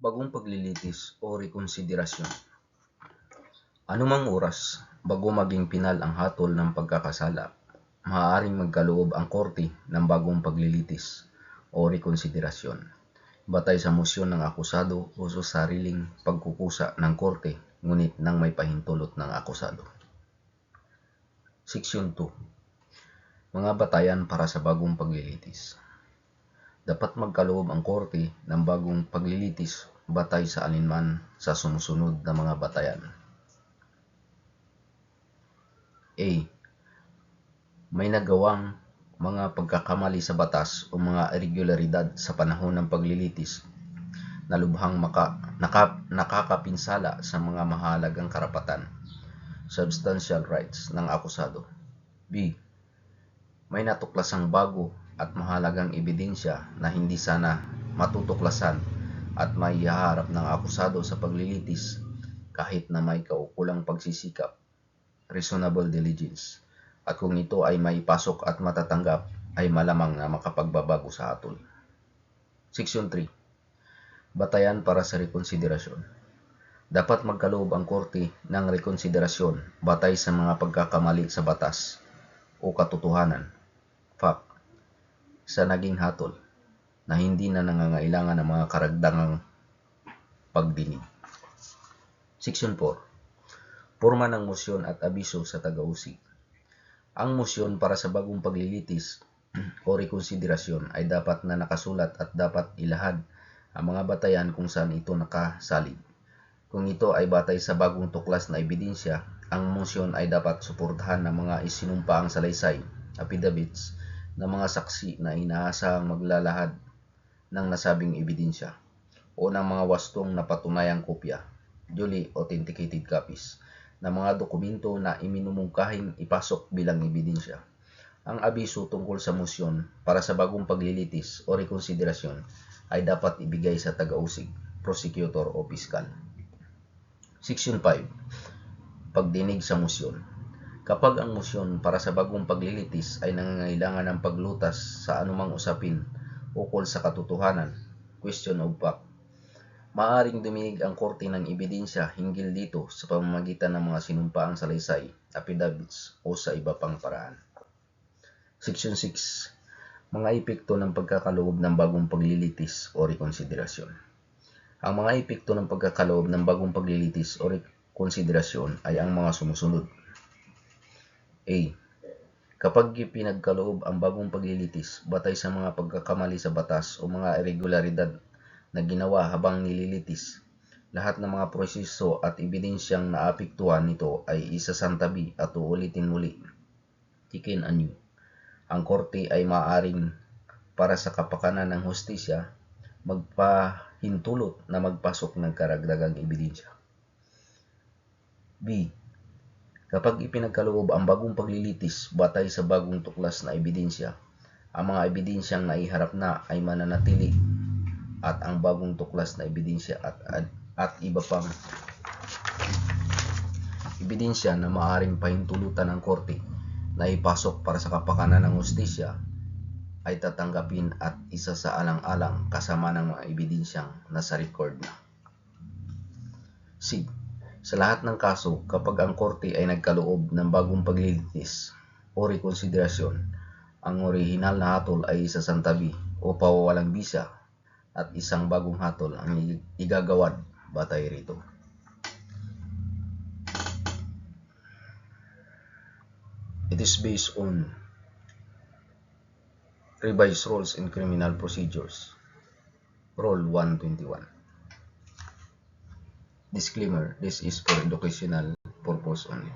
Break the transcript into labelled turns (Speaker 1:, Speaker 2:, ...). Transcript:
Speaker 1: Bagong paglilitis o rekonsiderasyon. Anumang oras bago maging pinal ang hatol ng pagkakasala, maaaring magkaloob ang korte ng bagong paglilitis o rekonsiderasyon batay sa mosyon ng akusado o sa sariling pagkukusa ng korte ngunit nang may pahintulot ng akusado. Section 2. Mga batayan para sa bagong paglilitis. Dapat magkaloob ang korte ng bagong paglilitis batay sa alinman sa sumusunod na mga batayan. A. May nagawang mga pagkakamali sa batas o mga irregularidad sa panahon ng paglilitis na lubhang nakakapinsala sa mga mahalagang karapatan, substantial rights ng akusado. B. May natuklasang bago at mahalagang ebidensya na hindi sana matutuklasan at may ihaharap ng akusado sa paglilitis kahit na may kaukulang pagsisikap, reasonable diligence, at kung ito ay maipasok at matatanggap ay malamang na makapagbabago sa hatol. Section 3. Batayan para sa rekonsiderasyon. Dapat magkaloob ang korte ng rekonsiderasyon batay sa mga pagkakamali sa batas o katotohanan, fact, sa naging hatol na hindi na nangangailangan ng mga karagdagang pagdinig. Section 4. Porma ng mosyon at abiso sa tagausig. Ang mosyon para sa bagong paglilitis o rekonsiderasyon ay dapat na nakasulat at dapat ilahad ang mga batayan kung saan ito nakasalig. Kung ito ay batay sa bagong tuklas na ebidensya, ang mosyon ay dapat suportahan ng mga isinumpaang salaysay, affidavits, ng mga saksi na inaasahang maglalahad ng nasabing ebidensya o ng mga wastong napatunayang kopya, duly authenticated copies, ng mga dokumento na iminumungkahing ipasok bilang ebidensya. Ang abiso tungkol sa mosyon para sa bagong paglilitis o rekonsiderasyon ay dapat ibigay sa tagausig, prosecutor o piskal. Section 5. Pagdinig sa mosyon. Kapag ang mosyon para sa bagong paglilitis ay nangangailangan ng paglutas sa anumang usapin ukol sa katotohanan, question of fact, maaaring duminig ang korte ng ebidensya hinggil dito sa pamamagitan ng mga sinumpaang salaysay, affidavits o sa iba pang paraan. Section 6. Mga epekto ng pagkakaloob ng bagong paglilitis o rekonsiderasyon. Ang mga epekto ng pagkakaloob ng bagong paglilitis o rekonsiderasyon ay ang mga sumusunod. A. Kapag pinagkaloob ang bagong paglilitis batay sa mga pagkakamali sa batas o mga irregularidad na ginawa habang nililitis, lahat ng mga proseso at ebidensyang naapektuhan nito ay isasantabi at uulitin muli, taken anew. Ang korte ay maaaring para sa kapakanan ng hustisya magpahintulot na magpasok ng karagdagang ebidensya. B. Kapag ipinagkaloob ang bagong paglilitis batay sa bagong tuklas na ebidensya, ang mga ebidensyang naiharap na ay mananatili at ang bagong tuklas na ebidensya at iba pang ebidensya na maaaring pahintulutan ng korte na ipasok para sa kapakanan ng hustisya ay tatanggapin at isa sa alang-alang kasama ng mga ebidensyang nasa record na. C. Sa lahat ng kaso, kapag ang korte ay nagkaloob ng bagong paglilitis o rekonsiderasyon, ang orihinal na hatol ay isasantabi o pawawalang bisa at isang bagong hatol ang igagawad batay rito. It is based on revised rules in criminal procedures, Rule 121. Disclaimer, this is for educational purpose only.